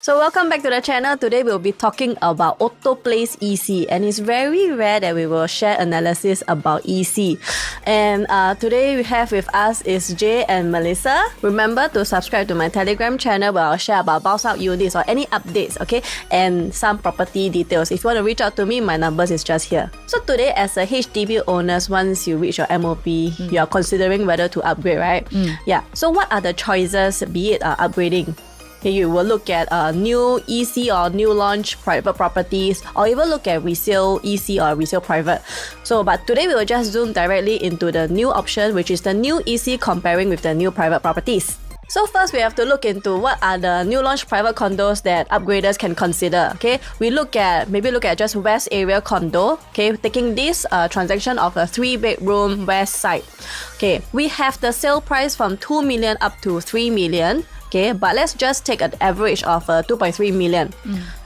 So welcome back to the channel. Today we'll be talking about Otto EC, and it's very rare that we will share analysis about EC. And today we have with us is Jay and Melissa. Remember to subscribe to my Telegram channel where I'll share about bounce out units or any updates, okay? And some property details. If you want to reach out to me, my numbers is just here. So today as a HDB owners, once you reach your MOP, you are considering whether to upgrade, right? Yeah. So what are the choices, be it upgrading? Okay, you will look at new EC or new launch private properties, or even look at resale EC or resale private. But today we will just zoom directly into the new option, which is the new EC comparing with the new private properties. So first we have to look into what are the new launch private condos that upgraders can consider. Okay, we look at just West area condo. Okay, taking this transaction of a 3-bedroom West side. Okay, we have the sale price from 2 million up to 3 million. Okay, but let's just take an average of 2.3 million.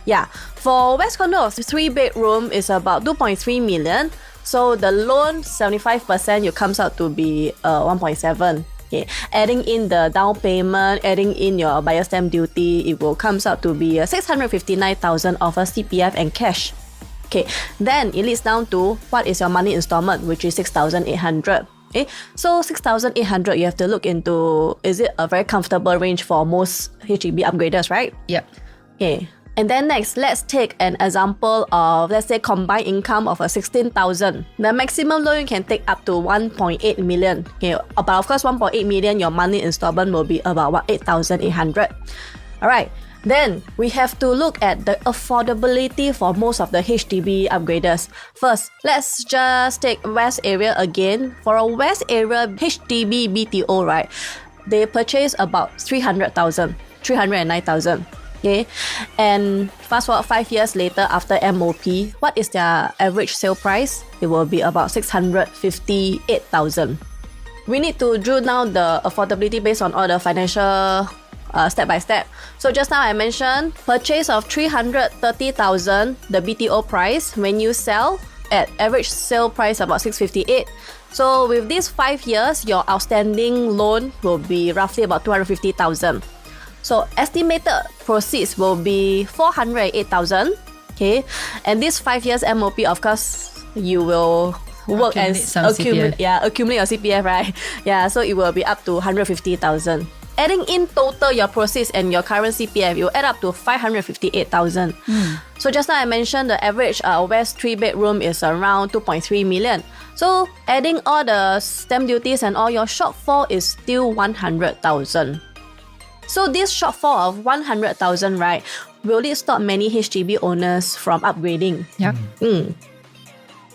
Yeah, for West condo of 3-bedroom is about 2.3 million. So the loan 75% it comes out to be 1.7. Okay, adding in the down payment, adding in your buyer stamp duty, it will comes out to be 659,000 of a CPF and cash. Okay, then it leads down to what is your money installment, which is 6,800. Okay, so 6,800 you have to look into, is it a very comfortable range for most HDB upgraders, right? Yep. Okay, and then next, let's take an example of, let's say, combined income of 16,000. The maximum loan you can take up to 1.8 million. Okay, but of course 1.8 million, your monthly installment will be about 8,800. Alright. Then, we have to look at the affordability for most of the HDB upgraders. First, let's just take West area again. For a West area HDB BTO, right, they purchase about 300,000, 309,000. Okay, and fast forward 5 years later after MOP, what is their average sale price? It will be about 658,000. We need to drill down the affordability based on all the financial step by step. So just now I mentioned purchase of 330,000, the BTO price. When you sell at average sale price about 658. So with these 5 years, your outstanding loan will be roughly about 250,000. So estimated proceeds will be 408,000. Okay, and this 5 years MOP, of course, you will work as accumulate your CPF, right? Yeah, so it will be up to 150,000. Adding in total your proceeds and your current CPF, you add up to 558,000. So just now I mentioned the average West 3-bedroom is around 2.3 million. So adding all the stamp duties and all, your shortfall is still 100,000. So this shortfall of 100,000, right, will it stop many HDB owners from upgrading? Yeah.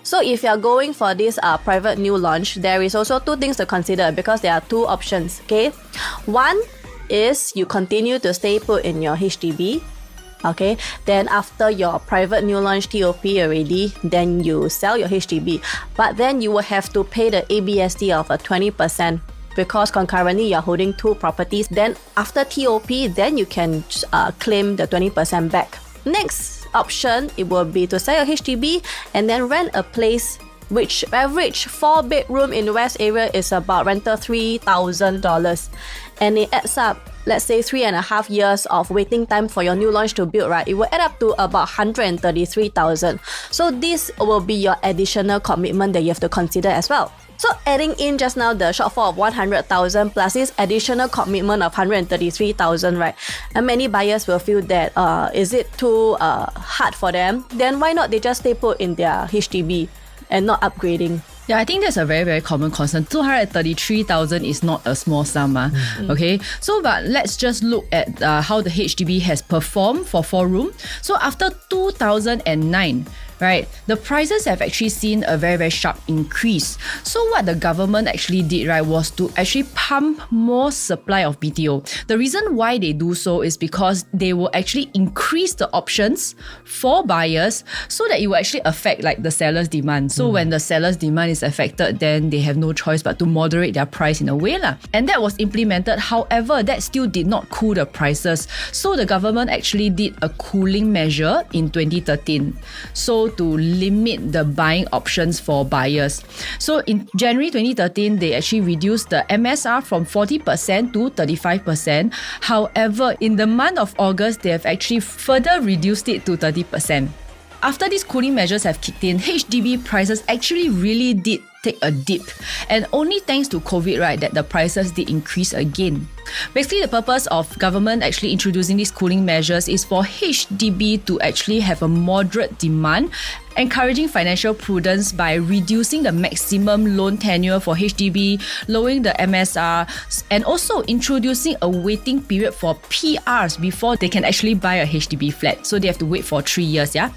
So if you're going for this private new launch, there is also two things to consider because there are two options, okay? One is you continue to stay put in your HDB, okay? Then after your private new launch TOP already, then you sell your HDB. But then you will have to pay the ABSD of 20% because concurrently you're holding two properties. Then after TOP, then you can claim the 20% back. Next option, it will be to sell your HDB and then rent a place which average 4-bedroom in the West area is about rental $3,000, and it adds up, let's say 3.5 years of waiting time for your new launch to build, right? It will add up to about 133,000. So this will be your additional commitment that you have to consider as well. So adding in just now the shortfall of 100,000 plus this additional commitment of 133,000, right? And many buyers will feel that is it too hard for them? Then why not they just stay put in their HDB and not upgrading? Yeah, I think that's a very, very common concern. 233,000 is not a small sum. Okay, so but let's just look at how the HDB has performed for 4-room. So after 2009, right, the prices have actually seen a very, very sharp increase. So what the government actually did, right, was to actually pump more supply of BTO. The reason why they do so is because they will actually increase the options for buyers so that it will actually affect like the seller's demand. So when the seller's demand is affected, then they have no choice but to moderate their price in a way lah. And that was implemented. However, that still did not cool the prices. So the government actually did a cooling measure in 2013. So also to limit the buying options for buyers. So in January 2013, they actually reduced the MSR from 40% to 35%. However, in the month of August, they have actually further reduced it to 30%. After these cooling measures have kicked in, HDB prices actually really did take a dip, and only thanks to COVID, right, that the prices did increase again. Basically, the purpose of government actually introducing these cooling measures is for HDB to actually have a moderate demand, encouraging financial prudence by reducing the maximum loan tenure for HDB, lowering the MSR, and also introducing a waiting period for PRs before they can actually buy a HDB flat. So they have to wait for 3 years, yeah?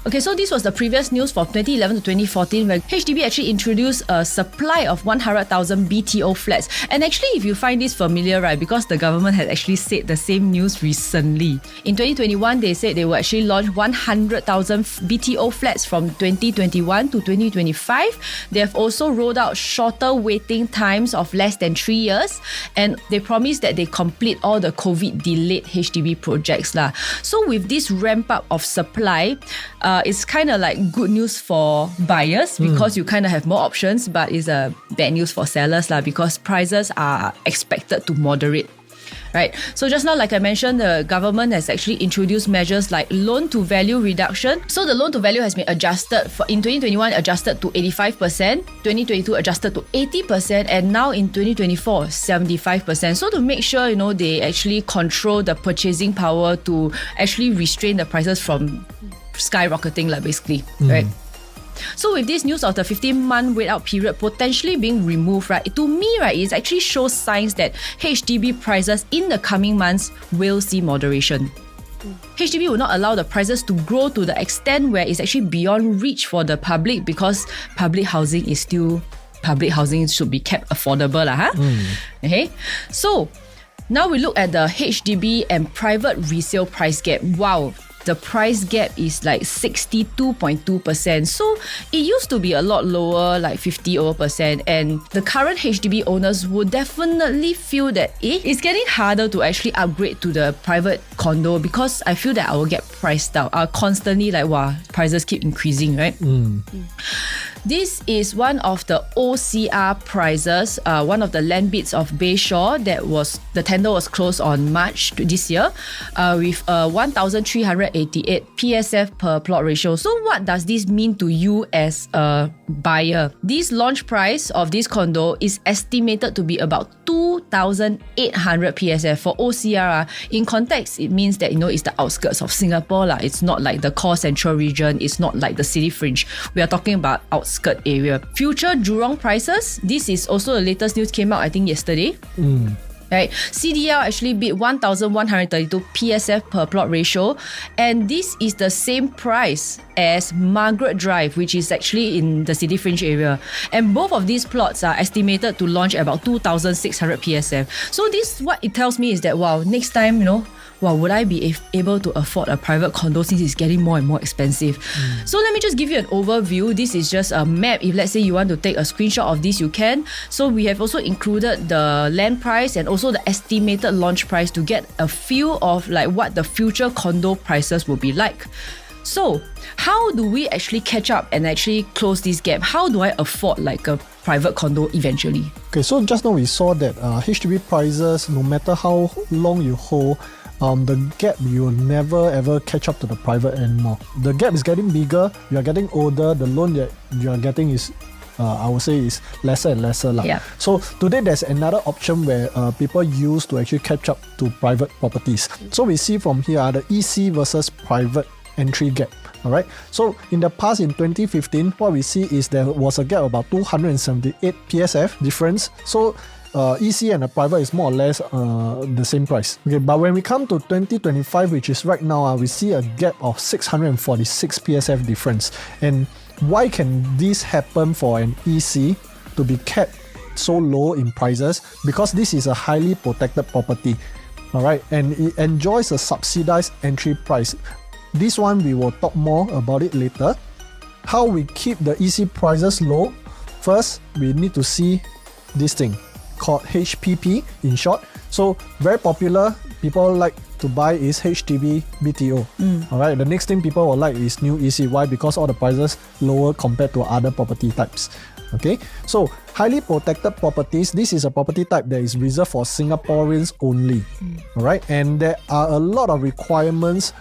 Okay, so this was the previous news for 2011 to 2014 where HDB actually introduced a supply of 100,000 BTO flats. And actually, if you find this familiar, right, because the government had actually said the same news recently. In 2021, they said they will actually launch 100,000 BTO flats from 2021 to 2025. They have also rolled out shorter waiting times of less than 3 years. And they promised that they complete all the COVID-delayed HDB projects. So with this ramp up of supply, it's kind of like good news for buyers because you kind of have more options, but it's a bad news for sellers because prices are expected to moderate. Right. So just now, like I mentioned, the government has actually introduced measures like loan to value reduction. So the loan to value has been adjusted in 2021, adjusted to 85%, 2022 adjusted to 80%, and now in 2024, 75%. So to make sure, they actually control the purchasing power to actually restrain the prices from skyrocketing, basically, right? So with this news of the 15-month wait-out period potentially being removed, right, to me, right, it actually shows signs that HDB prices in the coming months will see moderation. HDB will not allow the prices to grow to the extent where it's actually beyond reach for the public because public housing should be kept affordable, Okay, so now we look at the HDB and private resale price gap. Wow. The price gap is like 62.2%. So it used to be a lot lower, like 50%. And the current HDB owners would definitely feel that it's getting harder to actually upgrade to the private condo because I feel that I will get priced out. Constantly prices keep increasing, right? This is one of the OCR prices, one of the land bids of Bayshore the tender was closed on March this year with 1,388 PSF per plot ratio. So what does this mean to you as a buyer? This launch price of this condo is estimated to be about 2,800 PSF for OCR. In context, it means that it's the outskirts of Singapore. It's not like the core central region. It's not like the city fringe. We are talking about outskirt area. Future Jurong prices. This is also the latest news came out, I think, yesterday. Right, CDL actually bid 1,132 PSF per plot ratio, and this is the same price as Margaret Drive, which is actually in the city fringe area. And both of these plots are estimated to launch at about 2,600 PSF. So what it tells me is that next time, would I be able to afford a private condo since it's getting more and more expensive? So let me just give you an overview. This is just a map. If let's say you want to take a screenshot of this, you can. So we have also included the land price and also the estimated launch price to get a feel of what the future condo prices will be like. So how do we actually catch up and actually close this gap? How do I afford a private condo eventually? Okay, so just now we saw that HDB prices, no matter how long you hold, the gap, you will never ever catch up to the private anymore. The gap is getting bigger, you are getting older, the loan that you are getting is I would say is lesser and lesser. Yeah. So today there's another option where people use to actually catch up to private properties. So we see from here the EC versus private entry gap. Alright, so in the past, in 2015, what we see is there was a gap of about 278 PSF difference. So EC and the private is more or less the same price. Okay, but when we come to 2025, which is right now, we see a gap of 646 PSF difference. And why can this happen for an EC to be kept so low in prices? Because this is a highly protected property, alright, and it enjoys a subsidized entry price. This one we will talk more about it later. How we keep the EC prices low? First, we need to see this thing called HPP in short. So very popular, people like to buy is HDB BTO. Alright, the next thing people will like is new EC. Why? Because all the prices lower compared to other property types. Okay, so highly protected properties, this is a property type that is reserved for Singaporeans only. Alright, and there are a lot of requirements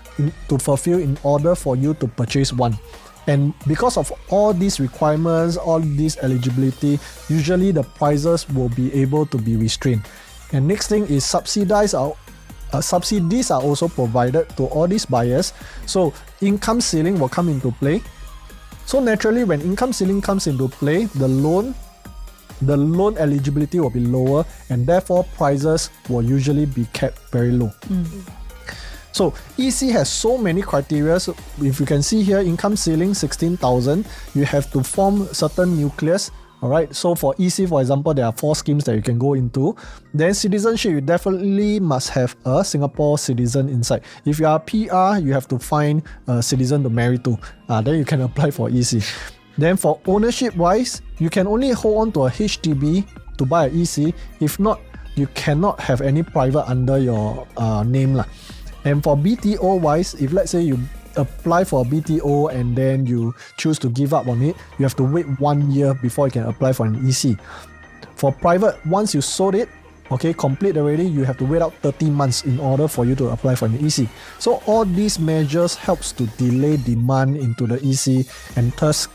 to fulfill in order for you to purchase one. And because of all these requirements, all this eligibility, usually the prices will be able to be restrained. And next thing is subsidies are also provided to all these buyers. So income ceiling will come into play. So naturally, when income ceiling comes into play, the loan eligibility will be lower, and therefore prices will usually be kept very low. So EC has so many criteria. So if you can see here, income ceiling 16,000, you have to form certain nucleus. Alright, so for EC, for example, there are 4 schemes that you can go into. Then citizenship, you definitely must have a Singapore citizen inside. If you are a PR, you have to find a citizen to marry to. Then you can apply for EC. Then for ownership wise, you can only hold on to a HDB to buy an EC. If not, you cannot have any private under your name lah. And for BTO wise, if let's say you apply for a BTO and then you choose to give up on it, you have to wait 1 year before you can apply for an EC. For private, once you sold it, okay, complete already, you have to wait out 30 months in order for you to apply for an EC. So all these measures helps to delay demand into the EC and thus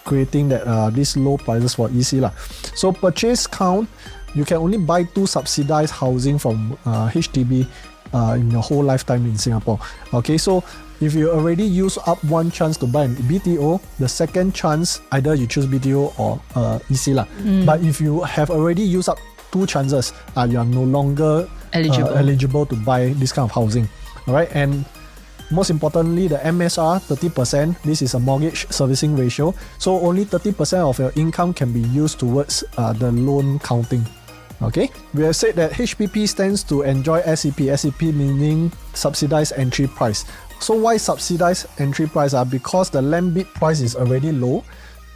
creating that these low prices for EC lah. So purchase count, you can only buy 2 subsidized housing from HDB in your whole lifetime in Singapore. Okay, so if you already use up 1 chance to buy an BTO, the second chance, either you choose BTO or EC lah. But if you have already used up 2 chances, you are no longer eligible to buy this kind of housing. Alright, and most importantly, the MSR 30%, this is a mortgage servicing ratio. So only 30% of your income can be used towards the loan counting. Okay, we have said that HPP stands to enjoy SEP. SEP meaning subsidized entry price. So why subsidized entry price? Because the land bid price is already low.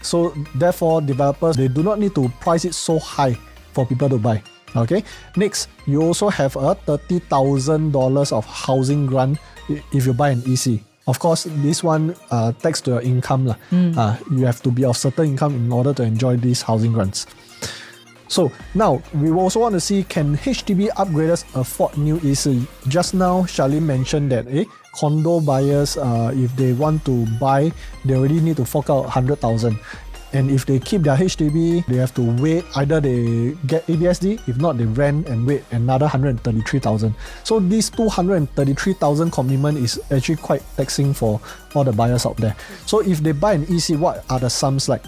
So therefore, developers, they do not need to price it so high for people to buy. Okay. Next, you also have a $30,000 of housing grant if you buy an EC. Of course, this one tax to your income lah. You have to be of certain income in order to enjoy these housing grants. So now, we also want to see, can HDB upgraders afford new EC? Just now, Charlene mentioned that condo buyers, if they want to buy, they already need to fork out 100,000. And if they keep their HDB, they have to wait. Either they get ABSD, if not, they rent and wait another 133,000. So this 233,000 commitment is actually quite taxing for all the buyers out there. So if they buy an EC, what are the sums like?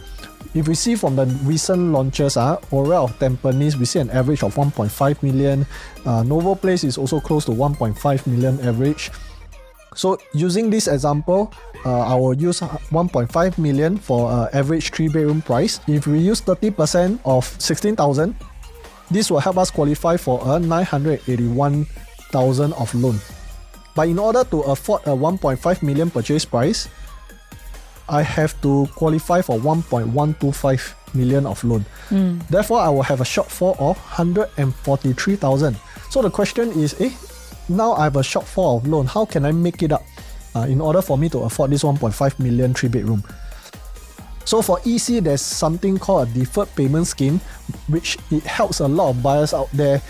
If we see from the recent launches, Aurelle of Tampines, we see an average of 1.5 million. Novo Place is also close to 1.5 million average. So using this example, I will use 1.5 million for average 3-bedroom price. If we use 30% of 16,000, this will help us qualify for a 981,000 of loan. But in order to afford a 1.5 million purchase price, I have to qualify for 1.125 million of loan. Therefore, I will have a shortfall of 143,000. So the question is, now I have a shortfall of loan. How can I make it up in order for me to afford this 1.5 million 3-bedroom? So for EC, there's something called a deferred payment scheme, which it helps a lot of buyers out there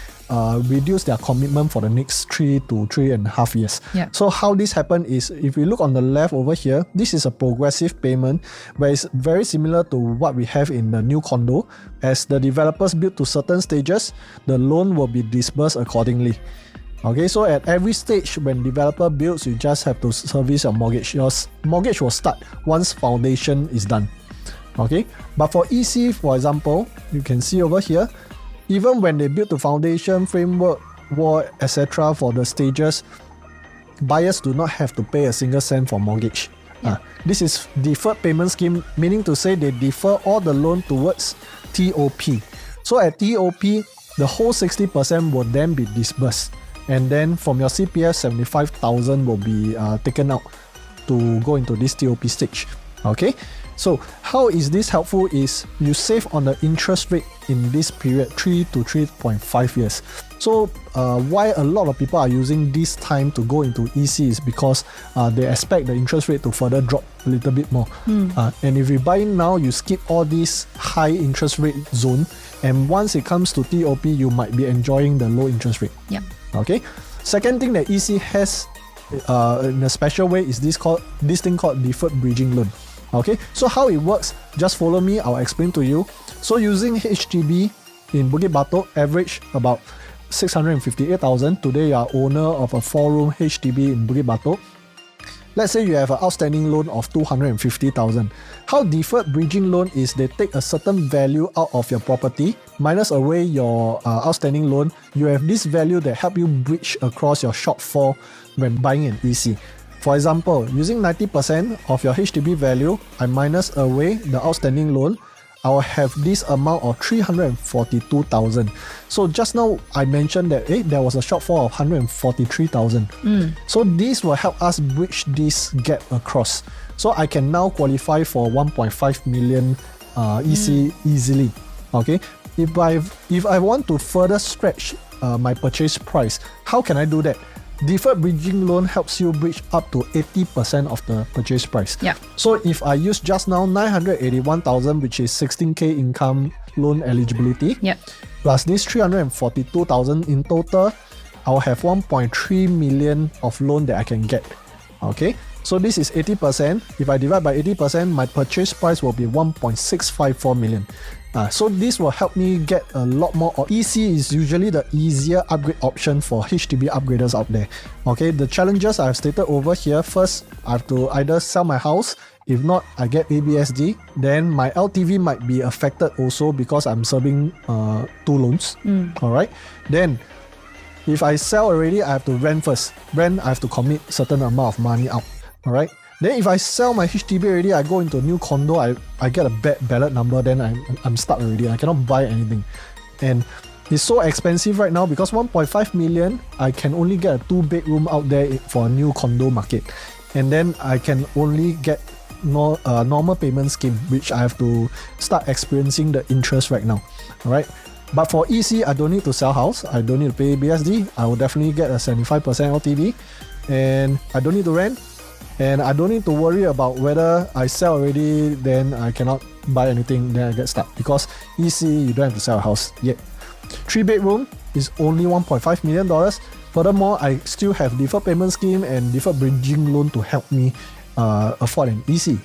reduce their commitment for the next 3 to 3.5 years. So how this happens is, if we look on the left over here, this is a progressive payment where it's very similar to what we have in the new condo. As the developers build to certain stages, the loan will be disbursed accordingly. Okay, so at every stage when developer builds, you just have to service your mortgage. Your mortgage will start once foundation is done. Okay, but for EC, for example, you can see over here, even when they build the foundation, framework, wall, etc. for the stages, buyers do not have to pay a single cent for mortgage. This is deferred payment scheme, meaning to say they defer all the loan towards TOP. So at TOP, the whole 60% will then be disbursed. And then from your CPF, 75,000 will be taken out to go into this TOP stage. Okay, So how is this helpful is you save on the interest rate in this period, 3 to 3.5 years. So why a lot of people are using this time to go into EC is because they expect the interest rate to further drop a little bit more. And if you buy in now, you skip all this high interest rate zone, and once it comes to TOP, you might be enjoying the low interest rate. Yeah. Okay. Second thing that EC has in a special way is this thing called deferred bridging loan. Okay, so how it works, just follow me, I'll explain to you. So using HDB in Bukit Batok, average about 658,000. Today you are owner of a 4-room HDB in Bukit Batok. Let's say you have an outstanding loan of 250,000. How deferred bridging loan is they take a certain value out of your property, minus away your outstanding loan. You have this value that help you bridge across your shortfall when buying an EC. For example, using 90% of your HDB value, I minus away the outstanding loan, I will have this amount of 342,000. So just now I mentioned that there was a shortfall of 143,000. So this will help us bridge this gap across. So I can now qualify for 1.5 million EC easily. Okay, if I want to further stretch my purchase price, how can I do that? Deferred bridging loan helps you bridge up to 80% of the purchase price. Yeah. So if I use just now 981,000, which is 16k income loan eligibility, plus this 342,000 in total, I'll have 1.3 million of loan that I can get. Okay. So this is 80%. If I divide by 80%, my purchase price will be 1.654 million. So this will help me get a lot more. EC is usually the easier upgrade option for HDB upgraders out there. Okay, the challenges I've stated over here. First, I have to either sell my house. If not, I get ABSD. Then my LTV might be affected also because I'm serving 2 loans. Alright. Then if I sell already, I have to rent first. Rent, I have to commit certain amount of money out. Alright. Then if I sell my HDB already, I go into a new condo, I get a bad ballot number, then I'm stuck already. I cannot buy anything. And it's so expensive right now because 1.5 million, I can only get a 2-bedroom out there for a new condo market. And then I can only get normal payment scheme, which I have to start experiencing the interest right now. Alright. But for EC, I don't need to sell house. I don't need to pay BSD. I will definitely get a 75% LTV. And I don't need to rent. And I don't need to worry about whether I sell already, then I cannot buy anything, then I get stuck. Because EC, you don't have to sell a house yet. 3-bedroom is only $1.5 million. Furthermore, I still have deferred payment scheme and deferred bridging loan to help me afford an EC.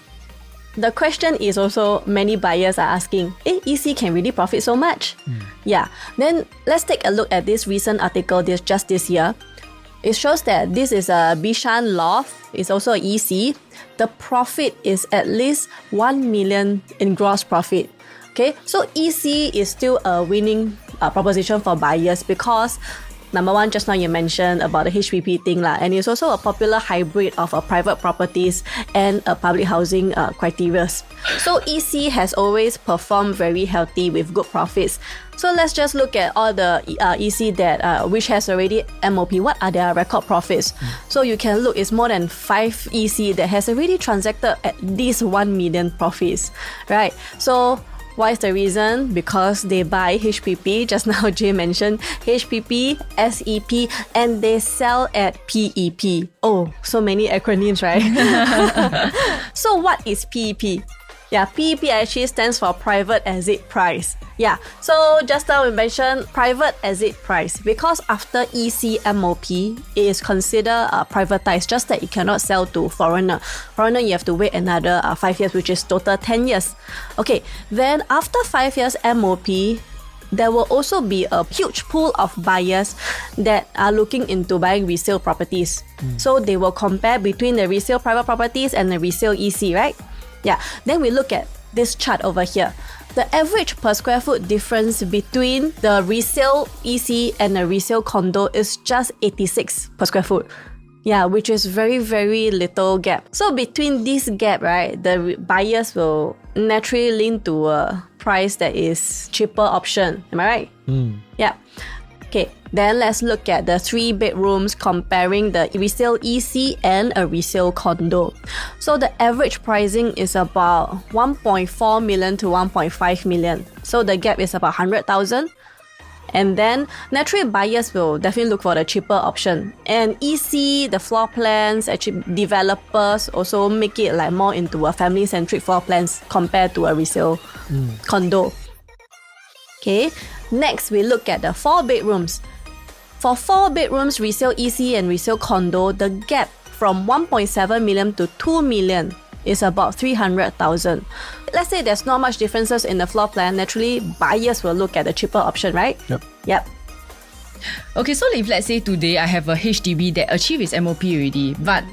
The question is also many buyers are asking, EC can really profit so much? Yeah. Then let's take a look at this recent article just this year. It shows that this is a Bishan loft. It's also an EC. The profit is at least 1 million in gross profit. Okay, so EC is still a winning proposition for buyers because number one, just now you mentioned about the HPP thing lah, and it's also a popular hybrid of private properties and public housing criteria. So EC has always performed very healthy with good profits. So let's just look at all the EC that which has already MOP. What are their record profits? So you can look, it's more than 5 EC that has already transacted at least 1 million profits, right? So why is the reason? Because they buy HPP, just now Jay mentioned HPP, SEP, and they sell at PEP. Oh, so many acronyms, right? So what is PEP? Yeah, PEP actually stands for private exit price. Yeah, so just now we mentioned private exit price because after EC MOP, it is considered privatized, just that it cannot sell to foreigner. Foreigner, you have to wait another 5 years, which is total 10 years. Okay, then after 5 years MOP, there will also be a huge pool of buyers that are looking into buying resale properties. So they will compare between the resale private properties and the resale EC, right? Yeah, then we look at this chart over here. The average per square foot difference between the resale EC and the resale condo is just 86 per square foot. Yeah, which is very, very little gap. So between this gap, right, the buyers will naturally lean to a price that is cheaper option. Am I right? Yeah. Okay, then let's look at the 3 bedrooms comparing the resale EC and a resale condo. So the average pricing is about 1.4 million to 1.5 million. So the gap is about 100,000. And then naturally buyers will definitely look for the cheaper option. And EC, the floor plans, actually developers also make it like more into a family-centric floor plans compared to a resale condo. Okay, next we look at the 4 bedrooms. For 4 bedrooms, resale EC and resale condo, the gap from 1.7 million to 2 million is about 300,000. Let's say there's not much differences in the floor plan. Naturally, buyers will look at the cheaper option, right? Yep. Okay, so if let's say today I have a HDB that achieved its MOP already, but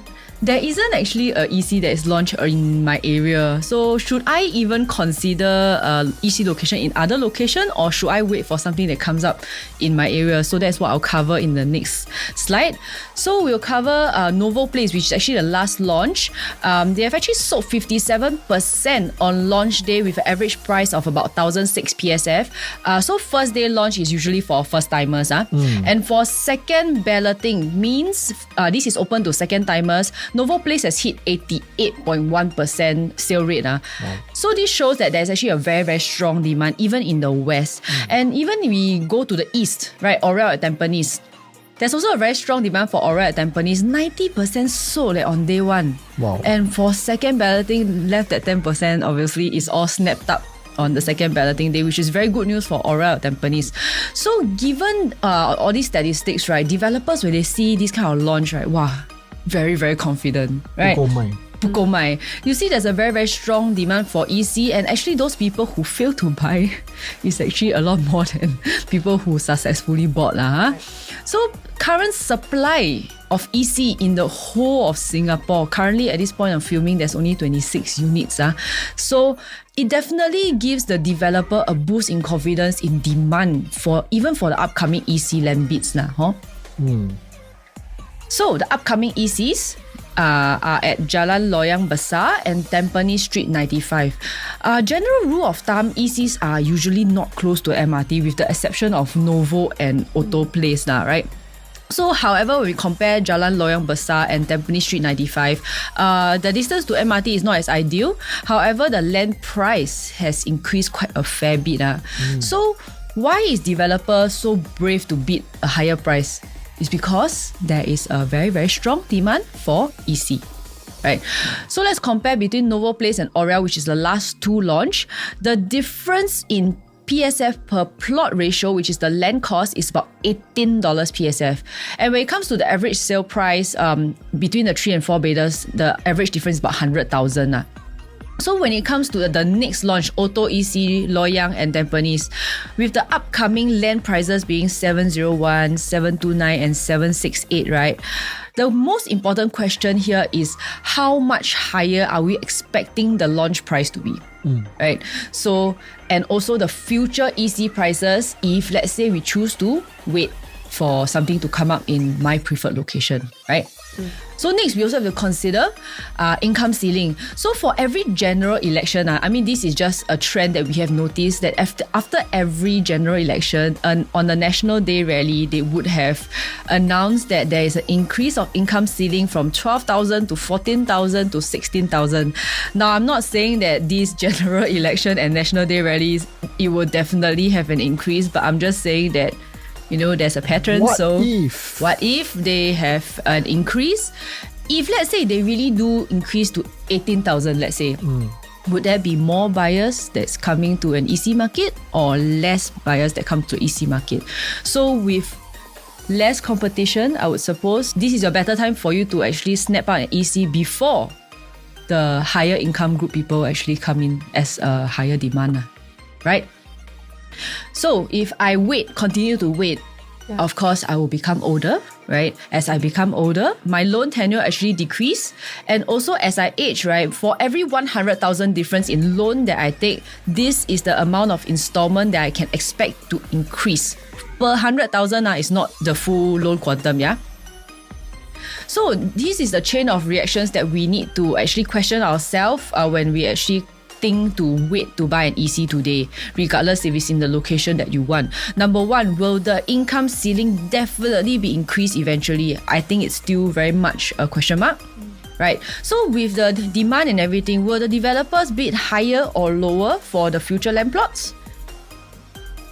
there isn't actually a EC that is launched in my area. So should I even consider EC location in other location, or should I wait for something that comes up in my area? So that's what I'll cover in the next slide. So we'll cover Novo Place, which is actually the last launch. They have actually sold 57% on launch day with an average price of about 1,006 PSF. So first day launch is usually for first timers. And for second balloting means this is open to second timers. Novo Place has hit 88.1% sale rate. Wow. So this shows that there's actually a very, very strong demand even in the west. And even if we go to the east, right, Aurelle at Tampines, there's also a very strong demand for Aurelle at Tampines. 90% sold on day one. Wow. And for second balloting, left at 10%, obviously, is all snapped up on the second balloting day, which is very good news for Aurelle at Tampines. So given all these statistics, right, developers, when they see this kind of launch, right, wow, very, very confident, right? 不够卖. You see there's a very, very strong demand for EC, and actually those people who fail to buy is actually a lot more than people who successfully bought. So current supply of EC in the whole of Singapore, currently at this point of filming, there's only 26 units. So it definitely gives the developer a boost in confidence in demand for even for the upcoming EC land bids. So the upcoming ECs are at Jalan Loyang Besar and Tampines Street 95. General rule of thumb, ECs are usually not close to MRT with the exception of Novo and Otto Place, right? So however, when we compare Jalan Loyang Besar and Tampines Street 95, the distance to MRT is not as ideal. However, the land price has increased quite a fair bit. So why is developer so brave to bid a higher price? It's because there is a very, very strong demand for EC. Right? So let's compare between Novo Place and Aurelle, which is the last 2 launch. The difference in PSF per plot ratio, which is the land cost, is about $18 PSF. And when it comes to the average sale price between the 3 and 4 bedders, the average difference is about 100,000. So when it comes to the next launch, Otto EC, Loyang and Tampines, with the upcoming land prices being 701, 729 and 768, right? The most important question here is how much higher are we expecting the launch price to be, right? So, and also the future EC prices if let's say we choose to wait for something to come up in my preferred location, right? So next, we also have to consider income ceiling. So for every general election, I mean, this is just a trend that we have noticed that after every general election, on the National Day rally, they would have announced that there is an increase of income ceiling from 12,000 to 14,000 to 16,000. Now, I'm not saying that these general election and National Day rallies, it will definitely have an increase, but I'm just saying that there's a pattern. What if they have an increase? If let's say they really do increase to 18,000, let's say, would there be more buyers that's coming to an EC market or less buyers that come to EC market? So with less competition, I would suppose this is a better time for you to actually snap out an EC before the higher income group people actually come in as a higher demand, right? So if I continue to wait, of course, I will become older, right? As I become older, my loan tenure actually decrease. And also as I age, right, for every 100,000 difference in loan that I take, this is the amount of installment that I can expect to increase. Per 100,000 is not the full loan quantum, yeah? So this is the chain of reactions that we need to actually question ourselves when we actually thing to wait to buy an EC today, regardless if it's in the location that you want. Number one, will the income ceiling definitely be increased eventually? I think it's still very much a question mark. Right. So with the demand and everything, will the developers bid higher or lower for the future land plots?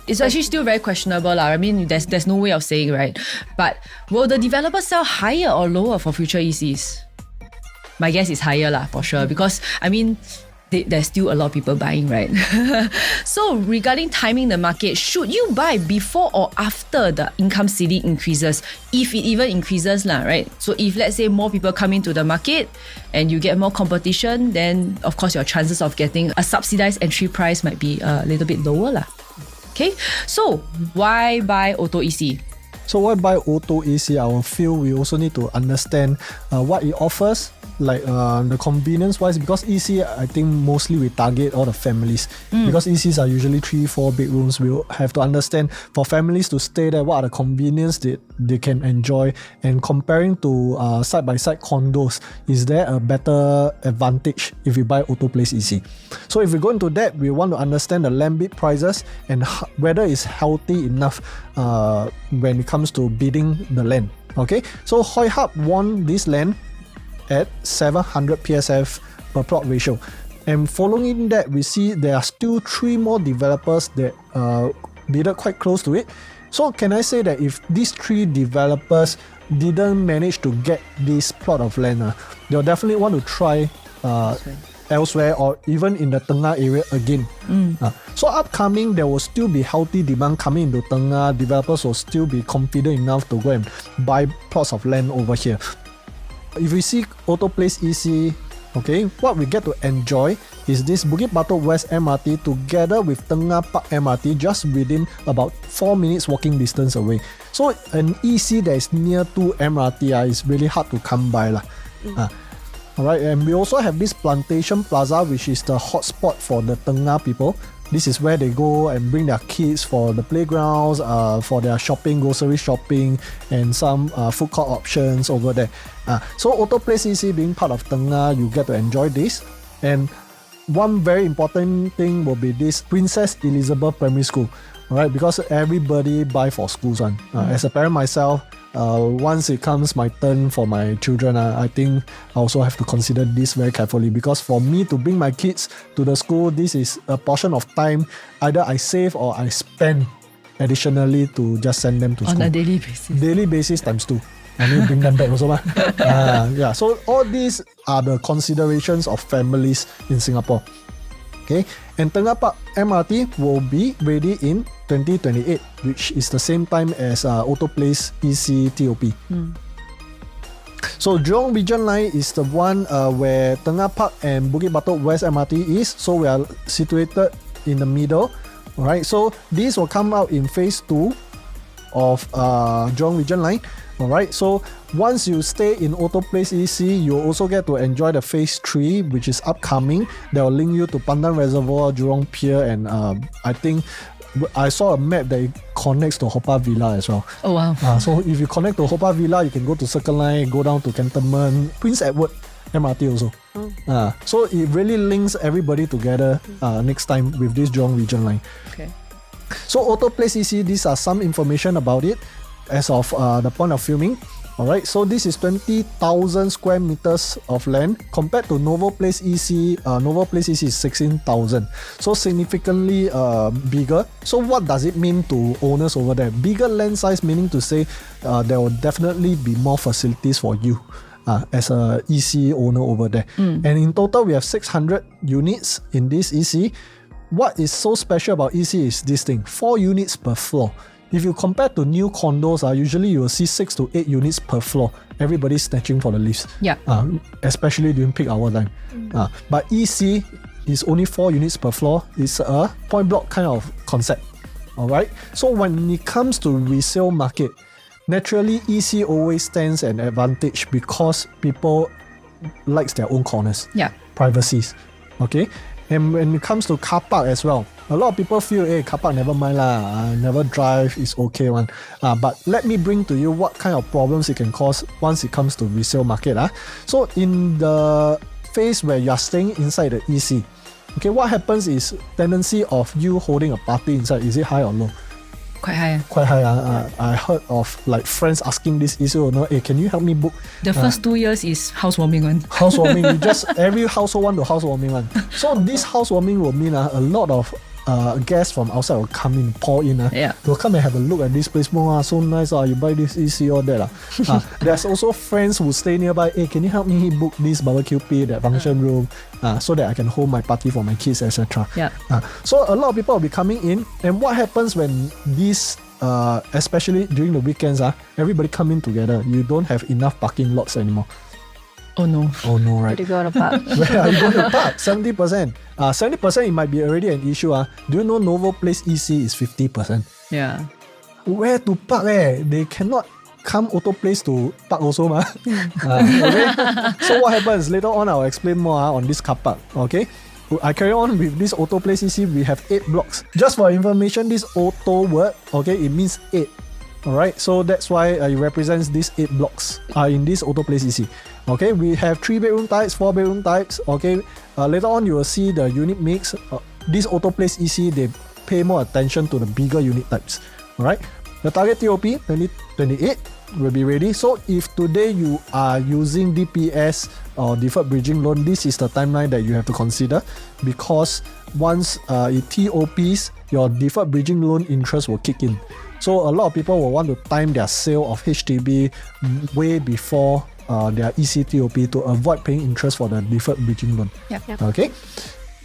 It's actually still very questionable. I mean, there's no way of saying, right? But will the developers sell higher or lower for future ECs? My guess is higher for sure, because I mean, there's still a lot of people buying, right? So regarding timing the market, should you buy before or after the income ceiling increases, if it even increases, right? So if let's say more people come into the market and you get more competition, then of course your chances of getting a subsidized entry price might be a little bit lower. Okay, so why buy Otto EC? So why buy Otto EC? I feel we also need to understand what it offers, like the convenience wise, because EC, I think mostly we target all the families, because ECs are usually 3-4 bedrooms. We'll have to understand for families to stay there, what are the convenience that they can enjoy, and comparing to side by side condos, is there a better advantage if we buy Otto Place EC? So if we go into that, we want to understand the land bid prices and whether it's healthy enough when it comes to bidding the land. Okay, so Hoi Hub won this land at 700 PSF per plot ratio, and following that, we see there are still 3 more developers that bidded quite close to it. So can I say that if these 3 developers didn't manage to get this plot of land, they'll definitely want to try elsewhere or even in the Tengah area again. So upcoming, there will still be healthy demand coming into Tengah. Developers will still be confident enough to go and buy plots of land over here. If we see Otto Place EC, okay, what we get to enjoy is this Bukit Batok West MRT together with Tengah Park MRT just within about 4 minutes walking distance away. So an EC that is near to MRT is really hard to come by. Alright, and we also have this Plantation Plaza, which is the hotspot for the Tengah people. This is where they go and bring their kids for the playgrounds, for their shopping, grocery shopping, and some food court options over there. So Otto Place EC being part of Tengah, you get to enjoy this. And one very important thing will be this Princess Elizabeth Primary School. Alright, because everybody buy for schools one. As a parent myself, once it comes my turn for my children, I think I also have to consider this very carefully, because for me to bring my kids to the school, this is a portion of time either I save or I spend additionally to just send them to school. On a daily basis. Daily basis times 2. I mean, bring them back also. Yeah, so all these are the considerations of families in Singapore. Okay, and Tengah Park MRT will be ready in 2028, which is the same time as Otto Place EC TOP. So Jurong Region Line is the one where Tengah Park and Bukit Batok West MRT is. So we are situated in the middle. Alright, so these will come out in phase 2 of Jurong Region Line. Alright, so once you stay in Otto Place EC, you'll also get to enjoy the phase 3, which is upcoming. That will link you to Pandan Reservoir, Jurong Pier, and I think I saw a map that it connects to Haw Par Villa as well. Oh wow. So if you connect to Haw Par Villa, you can go to Circle Line, go down to Cantonment, Prince Edward MRT also. So it really links everybody together next time with this Jurong Region Line. Okay. So Otto Place EC, these are some information about it as of the point of filming. Alright, so this is 20,000 square meters of land compared to Novo Place EC. Novo Place EC is 16,000, so significantly bigger. So what does it mean to owners over there? Bigger land size, meaning to say there will definitely be more facilities for you as a EC owner over there. And in total, we have 600 units in this EC. What is so special about EC is this thing: 4 units per floor. If you compare to new condos, usually you will see 6 to 8 units per floor. Everybody's snatching for the lifts. Yeah. Especially during peak hour time. But EC is only 4 units per floor. It's a point block kind of concept. Alright? So when it comes to resale market, naturally EC always stands an advantage because people likes their own corners. Yeah. Privacies. Okay? And when it comes to car park as well, a lot of people feel, hey, car park never mind lah, never drive, it's okay one. But let me bring to you what kind of problems it can cause once it comes to resale market. So in the phase where you are staying inside the EC, Okay, what happens is tendency of you holding a party inside, is it high or low? Quite high. Quite high. I heard of like friends asking this issue, or no, hey, can you help me book? The first 2 years is housewarming one. Housewarming, you just every household want to housewarming one. So this housewarming will mean a lot of guests from outside will come in, pour in. Yeah. They'll come and have a look at this place. More so nice. You buy this EC or that. There's also friends who stay nearby. Hey, can you help me book this barbecue pit, that function room, so that I can hold my party for my kids, etc. Yeah. So a lot of people will be coming in, and what happens when these especially during the weekends, everybody come in together. You don't have enough parking lots anymore. Oh no, right? To go to park. Where are you going to park? 70%. 70% it might be already an issue. Do you know Novo Place EC is 50%? Yeah. Where to park? They cannot come Auto Place to park also. Okay? So what happens? Later on I'll explain more on this car park. Okay? I carry on with this Auto Place EC. We have 8 blocks. Just for information, this auto word, okay, it means 8. Alright, so that's why it represents these 8 blocks in this Auto Place EC. Okay, we have 3-bedroom types, 4-bedroom types. Okay, later on you will see the unit mix. This Auto Place EC, they pay more attention to the bigger unit types. Alright, the target TOP 2028 will be ready. So if today you are using DPS or deferred bridging loan, this is the timeline that you have to consider, because once it TOPs, your deferred bridging loan interest will kick in. So a lot of people will want to time their sale of HDB way before their ECTOP to avoid paying interest for the deferred bridging loan. Yep. Okay.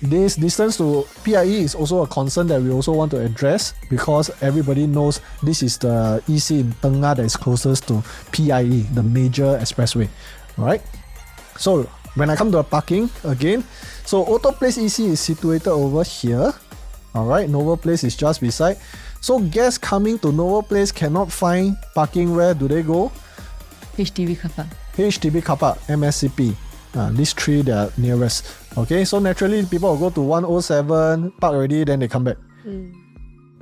This distance to PIE is also a concern that we also want to address, because everybody knows this is the EC in Tengah that is closest to PIE, the major expressway. Alright. So when I come to the parking again, so Auto Place EC is situated over here. Alright, Novo Place is just beside. So guests coming to Novo Place cannot find parking. Where do they go? HDB car park. HDB car park, MSCP. These 3 they are nearest. Okay, so naturally people will go to 107, park already, then they come back.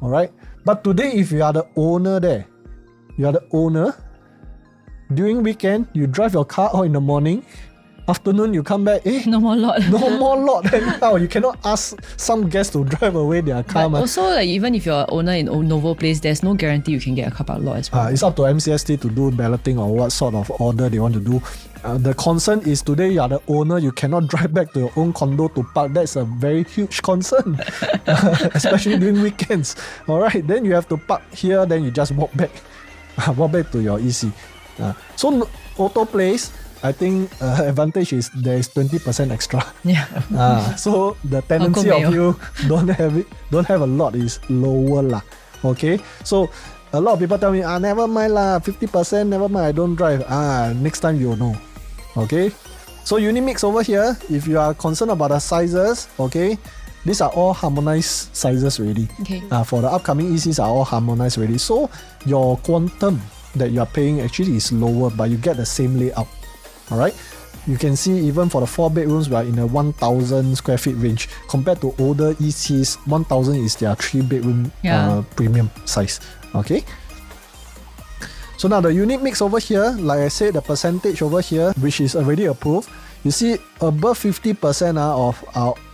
Alright. But today, if you are the owner there, during weekend, you drive your car out in the morning, afternoon you come back, no more lot. No more lot. Then how? You cannot ask some guests to drive away their car. But also, like, even if you're an owner in Novo Place, there's no guarantee you can get a car park lot as well. It's up to MCST to do balloting or what sort of order they want to do. The concern is today you are the owner, you cannot drive back to your own condo to park. That's a very huge concern, especially during weekends. Alright, then you have to park here, then you just walk back to your EC. So Auto Place, I think advantage is there is 20% extra. Yeah. So the tendency of you don't have a lot is lower lah. Okay. So a lot of people tell me, never mind lah, 50%, never mind, I don't drive. Next time you'll know. Okay. So unit mix over here, if you are concerned about the sizes, okay, these are all harmonized sizes already. Okay. For the upcoming ECs are all harmonized already. So your quantum that you are paying actually is lower, but you get the same layout. Alright, you can see even for the 4 bedrooms, we are in a 1,000 square feet range. Compared to older ECs, 1,000 is their 3-bedroom premium size. Okay. So now the unit mix over here, like I said, the percentage over here, which is already approved, you see above 50% are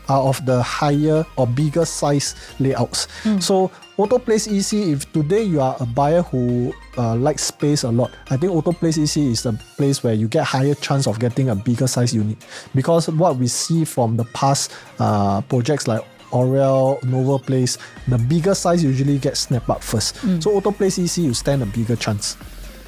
of the higher or bigger size layouts. So Auto Place EC, if today you are a buyer who likes space a lot, I think Auto Place EC is the place where you get higher chance of getting a bigger size unit, because what we see from the past projects like Aurelle, Novo Place, the bigger size usually gets snapped up first. So Auto Place EC, you stand a bigger chance.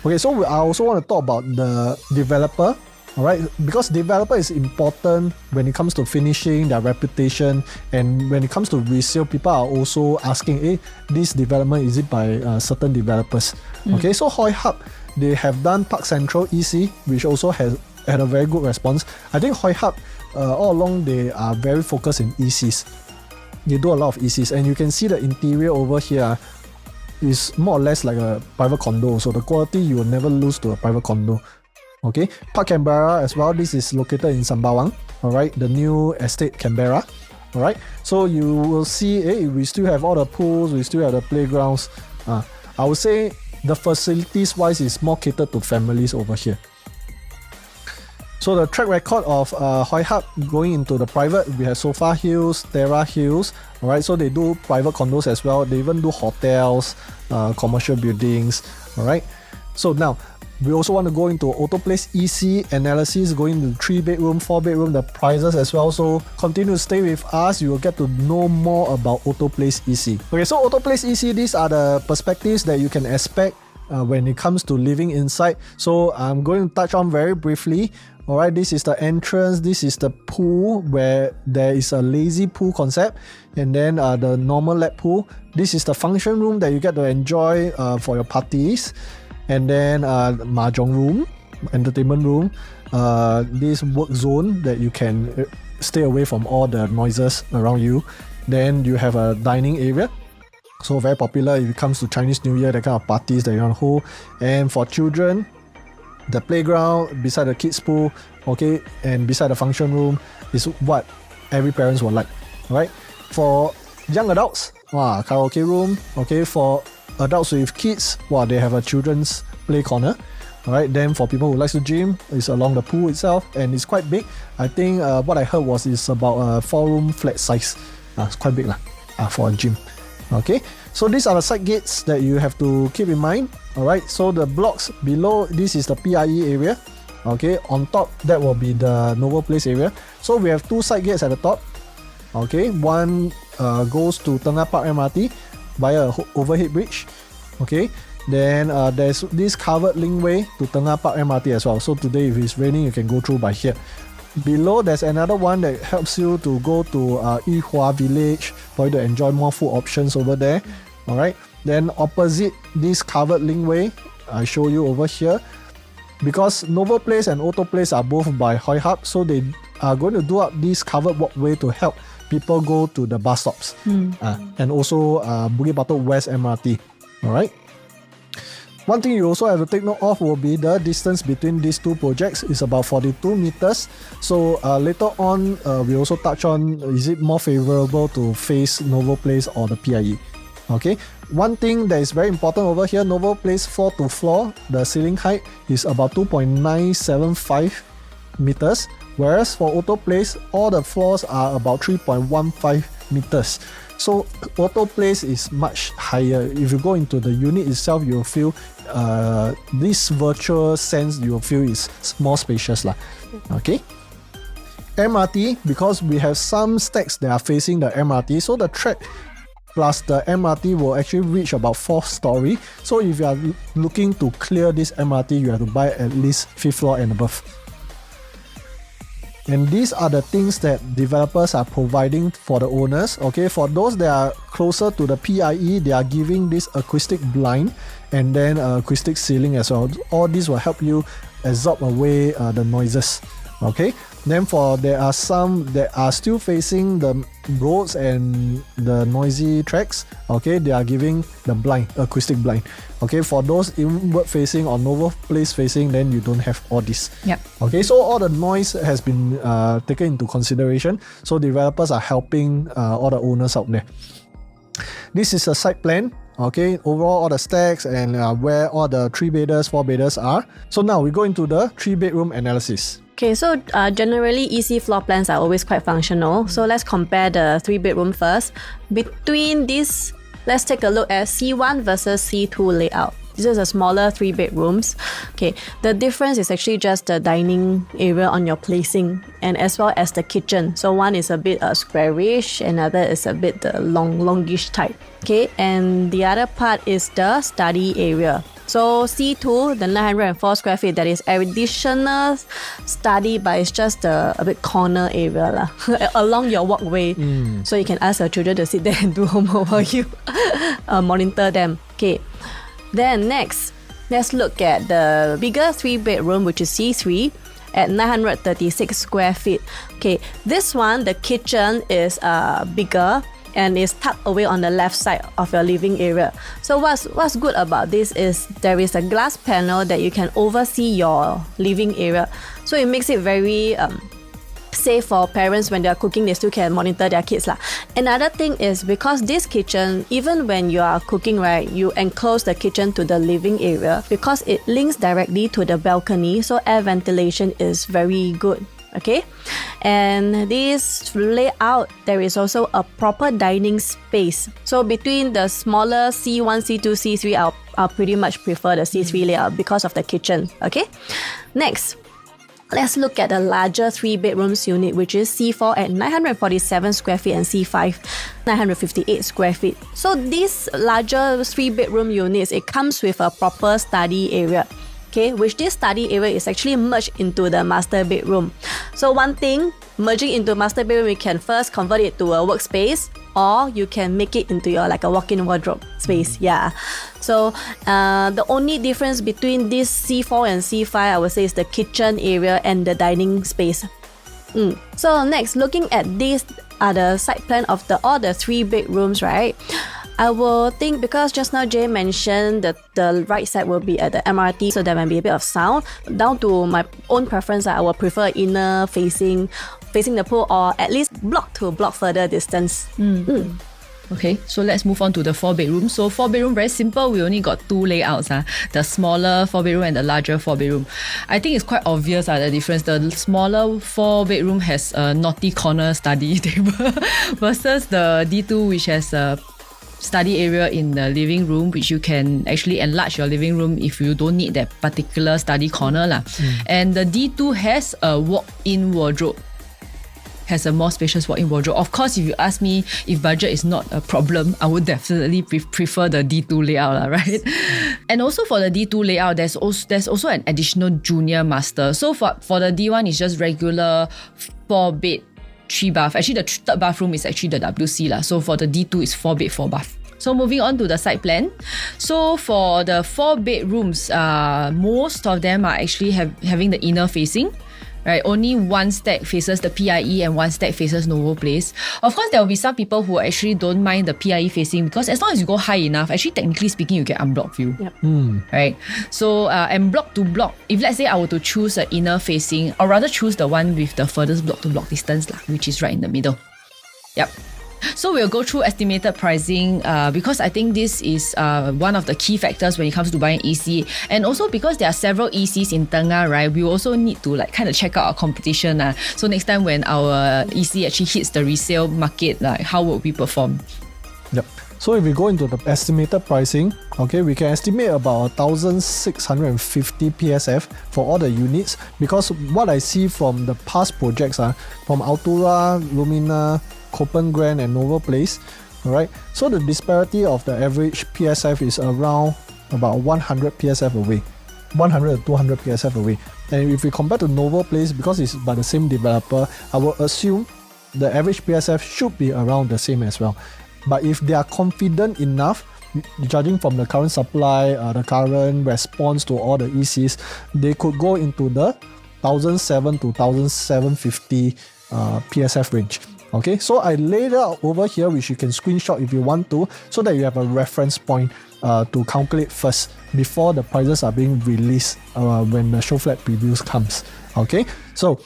Okay, so I also want to talk about the developer. Alright, because developer is important when it comes to finishing, their reputation, and when it comes to resale, people are also asking, this development, is it by certain developers? Okay, so Hoi Hub, they have done Park Central EC, which also has had a very good response. I think Hoi Hub, all along, they are very focused in ECs. They do a lot of ECs, and you can see the interior over here is more or less like a private condo, so the quality you will never lose to a private condo. Okay, Park Canberra as well. This is located in Sembawang. Alright, the new estate Canberra. Alright, so you will see, we still have all the pools, we still have the playgrounds. I would say the facilities wise is more catered to families over here. So the track record of Hoi Hub going into the private, we have Sofa Hills, Terra Hills, alright, so they do private condos as well. They even do hotels, commercial buildings, alright. So now, we also want to go into Otto Place EC analysis, going into 3-bedroom, 4-bedroom, the prices as well. So continue to stay with us. You will get to know more about Otto Place EC. Okay, so Otto Place EC, these are the perspectives that you can expect when it comes to living inside. So I'm going to touch on very briefly. Alright, this is the entrance, this is the pool where there is a lazy pool concept, and then the normal lap pool. This is the function room that you get to enjoy for your parties, and then mahjong room, entertainment room, this work zone that you can stay away from all the noises around you. Then you have a dining area. So very popular if it comes to Chinese New Year, that kind of parties that you want to hold. And for children, the playground beside the kids pool, okay, and beside the function room is what every parents will like, right? For young adults, karaoke room, okay. For adults with kids, they have a children's play corner, alright. Then for people who like to gym, it's along the pool itself, and it's quite big. I think what I heard was it's about a 4-room flat size. It's quite big for a gym. Okay, so these are the side gates that you have to keep in mind. Alright, so the blocks below, this is the PIE area. Okay, on top that will be the Novo Place area. So we have 2 side gates at the top. Okay, one goes to Tengah Park MRT via overhead bridge. Okay, then there's this covered linkway to Tengah Park MRT as well. So today if it's raining, you can go through by here. Below there's another one that helps you to go to Yihua Village for you to enjoy more food options over there. Alright, then opposite this covered linkway, I show you over here, because Novo Place and Otto Place are both by Hoi Hub, so they are going to do up this covered walkway to help people go to the bus stops, and also Bukit Batok West MRT. Alright. One thing you also have to take note of will be the distance between these 2 projects is about 42 meters. So later on, we also touch on, is it more favorable to face Novo Place or the PIE? Okay, one thing that is very important over here, Novo Place floor to floor, the ceiling height is about 2.975 meters, whereas for Otto Place, all the floors are about 3.15 meters. So Otto Place is much higher. If you go into the unit itself, you'll feel this virtual sense, you'll feel is more spacious. Okay. MRT, because we have some stacks that are facing the MRT, so the track plus the MRT will actually reach about 4th story. So if you are looking to clear this MRT, you have to buy at least 5th floor and above. And these are the things that developers are providing for the owners. Okay, for those that are closer to the PIE, they are giving this acoustic blind and then acoustic ceiling as well. All these will help you absorb away the noises. Okay, then there are some that are still facing the roads and the noisy tracks. Okay, they are giving the blind, acoustic blind. Okay, for those inward facing or Novo Place facing, then you don't have all this. Yep. Okay, so all the noise has been taken into consideration. So developers are helping all the owners out there. This is a site plan. Okay, overall all the stacks and where all the 3-bedders, 4-bedders are. So now we go into the 3-bedroom analysis. Okay, so generally EC floor plans are always quite functional. So let's compare the 3-bedroom first. Between these, let's take a look at C1 versus C2 layout. This is a smaller 3-bedrooms. Okay, the difference is actually just the dining area on your placing and as well as the kitchen. So one is a bit squarish, another is a bit the longish type. Okay, and the other part is the study area. So C2, the 904 square feet, that is additional study, but it's just a bit corner area along your walkway. So you can ask your children to sit there and do homework while you monitor them. Okay. Then next, let's look at the bigger 3-bedroom, which is C3 at 936 square feet. Okay, this one, the kitchen is bigger and is tucked away on the left side of your living area. So what's good about this is there is a glass panel that you can oversee your living area. So it makes it very safe for parents when they are cooking, they still can monitor their kids lah. Another thing is because this kitchen, even when you are cooking, right, you enclose the kitchen to the living area because it links directly to the balcony, so air ventilation is very good. Okay, and this layout, there is also a proper dining space. So between the smaller C1, C2, C3, I'll pretty much prefer the C3 layout because of the kitchen. Okay, next, let's look at the larger 3 bedrooms unit, which is C4 at 947 square feet and C5 958 square feet. So these larger 3 bedroom units, it comes with a proper study area. Okay, which this study area is actually merged into the master bedroom. So one thing, merging into master bedroom, you can first convert it to a workspace, or you can make it into your like a walk-in wardrobe space. Yeah. So the only difference between this C4 and C5, I would say, is the kitchen area and the dining space. So next, looking at these are the side plan of all the 3 bedrooms, right? I will think, because just now Jay mentioned that the right side will be at the MRT, so there might be a bit of sound. Down to my own preference, I will prefer inner facing the pool, or at least block to block further distance. Okay, so let's move on to the 4 bedroom. So 4 bedroom, very simple. We only got 2 layouts. The smaller 4 bedroom and the larger 4 bedroom. I think it's quite obvious the difference. The smaller 4 bedroom has a naughty corner study table versus the D2, which has a study area in the living room, which you can actually enlarge your living room if you don't need that particular study corner. And the D2 has a walk-in wardrobe. Has a more spacious walk-in wardrobe. Of course, if you ask me if budget is not a problem, I would definitely prefer the D2 layout, right? And also for the D2 layout, there's also an additional junior master. So for the D1, it's just regular 4-bed 3-bath. Actually, the third bathroom is actually the WC. So for the D2, it's 4-bed 4-bath. So moving on to the side plan. So for the 4 bedrooms, most of them are actually having the inner facing. Right, only 1 stack faces the PIE and 1 stack faces Novo Place. Of course, there will be some people who actually don't mind the PIE facing, because as long as you go high enough, actually technically speaking, you get unblocked view. Yep. Right. So and block to block, if let's say I were to choose the inner facing, or rather choose the one with the furthest block to block distance, which is right in the middle. Yep. So we'll go through estimated pricing because I think this is one of the key factors when it comes to buying EC, and also because there are several ECs in Tengah, right? We also need to kind of check out our competition. So next time when our EC actually hits the resale market, how would we perform? Yep. So if we go into the estimated pricing, okay, we can estimate about 1,650 PSF for all the units, because what I see from the past projects from Altura, Lumina, Copen Grand and Novo Place, alright. So the disparity of the average PSF is around about 100 PSF away, 100 to 200 PSF away. And if we compare to Novo Place, because it's by the same developer, I will assume the average PSF should be around the same as well. But if they are confident enough, judging from the current supply, the current response to all the ECs, they could go into the 1,700 to 1,750 PSF range. Okay, so I laid out over here, which you can screenshot if you want to, so that you have a reference point to calculate first before the prices are being released when the show flat previews comes. Okay, so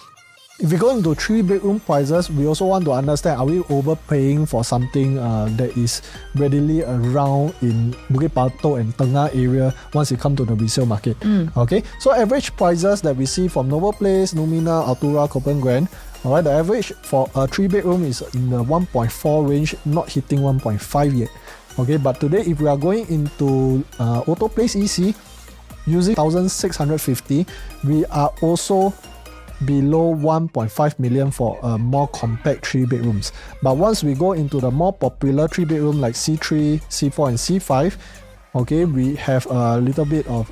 if we go into 3 bedroom prices, we also want to understand, are we overpaying for something that is readily around in Bukit Batok and Tengah area once it comes to the resale market. Okay, so average prices that we see from Novo Place, Lumina, Altura, Copen Grand, alright, the average for a 3 bedroom is in the 1.4 range, not hitting 1.5 yet. Okay, but today if we are going into Otto Place EC using 1,650, we are also below 1.5 million for a more compact 3 bedrooms. But once we go into the more popular 3 bedroom like C3, C4 and C5, okay, we have a little bit of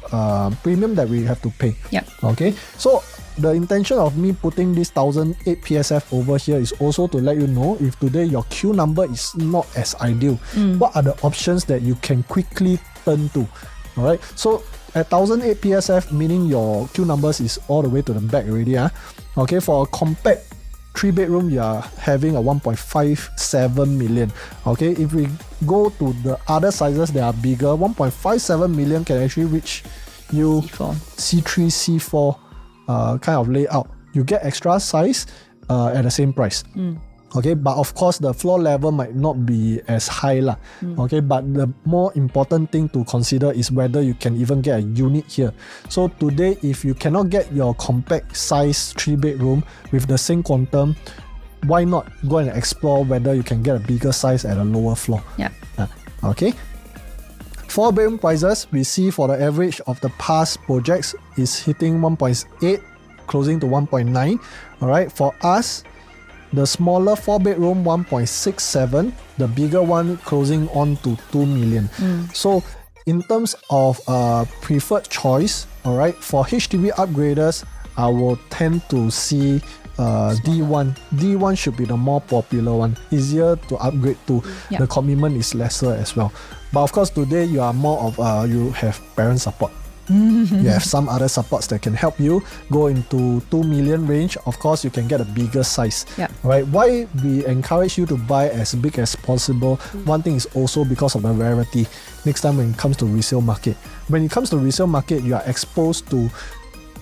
premium that we have to pay. Yep. Okay, so the intention of me putting this 1,008 PSF over here is also to let you know if today your queue number is not as ideal, what are the options that you can quickly turn to. Alright, so at 1,008 PSF, meaning your queue numbers is all the way to the back already. Okay, for a compact 3 bedroom, you are having a 1.57 million. Okay, if we go to the other sizes that are bigger, 1.57 million can actually reach you C3, C4 kind of layout. You get extra size, at the same price. Okay, but of course the floor level might not be as high lah. Okay, but the more important thing to consider is whether you can even get a unit here. So today, if you cannot get your compact size 3-bedroom with the same quantum, why not go and explore whether you can get a bigger size at a lower floor? Yeah. Okay. 4-bedroom prices we see for the average of the past projects is hitting 1.8, closing to 1.9. All right, for us, the smaller 4-bedroom 1.67, the bigger one closing on to 2 million. So in terms of preferred choice, all right, for HDB upgraders, I will tend to see D1. D1 should be the more popular one, easier to upgrade to. The commitment is lesser as well. But of course, today you are more of you have parent support. You have some other supports that can help you go into 2 million range. Of course, you can get a bigger size. Right? Why we encourage you to buy as big as possible? One thing is also because of the rarity. Next time when it comes to resale market, when it comes to resale market, you are exposed to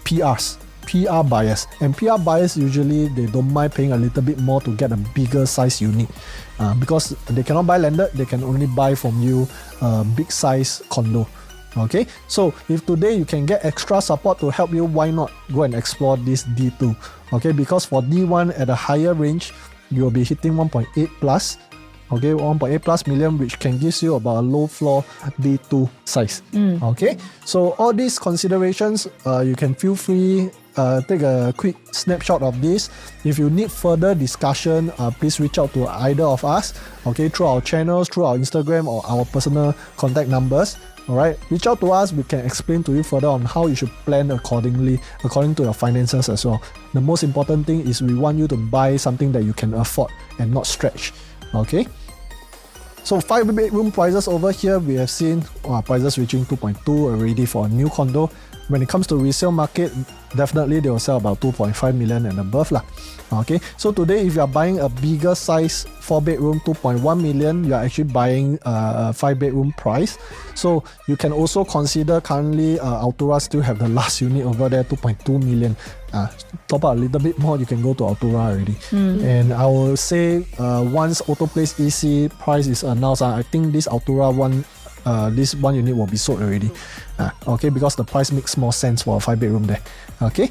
PR buyers, and PR buyers usually they don't mind paying a little bit more to get a bigger size unit because they cannot buy landed, they can only buy from you a big size condo. Okay, so if today you can get extra support to help you, why not go and explore this D2? Okay, because for D1 at a higher range, you will be hitting 1.8 plus. Okay, 1.8 plus million, which can give you about a low floor D2 size. Okay, so all these considerations, you can feel free take a quick snapshot of this. If you need further discussion, please reach out to either of us. Okay, through our channels, through our Instagram or our personal contact numbers. Alright, reach out to us, we can explain to you further on how you should plan according to your finances as well. The most important thing is we want you to buy something that you can afford and not stretch. Okay, so 5-bedroom prices over here, we have seen prices reaching 2.2 already for a new condo. When it comes to resale market, definitely they will sell about 2.5 million and above lah. Okay, so today if you are buying a bigger size 4-bedroom 2.1 million, you are actually buying a 5-bedroom price. So you can also consider currently Altura still have the last unit over there, 2.2 million. Top up a little bit more, you can go to Altura already. And I will say once Otto Place EC price is announced, I think this Altura one, this one unit will be sold already. Okay, because the price makes more sense for a 5-bedroom there. Okay,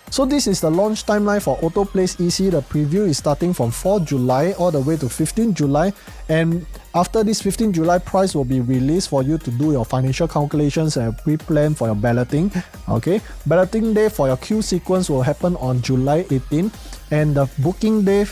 so this is the launch timeline for Otto Place EC. The preview is starting from 4 July all the way to 15 July. And after this 15 July, price will be released for you to do your financial calculations and pre-plan for your balloting. Okay, balloting day for your queue sequence will happen on July 18, and the booking day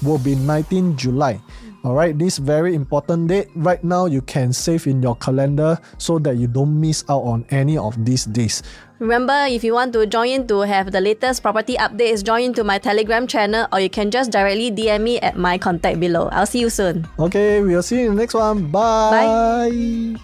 will be 19 July. Alright, this very important date. Right now, you can save in your calendar so that you don't miss out on any of these days. Remember, if you want to join in to have the latest property updates, join into my Telegram channel, or you can just directly DM me at my contact below. I'll see you soon. Okay, we'll see you in the next one. Bye. Bye.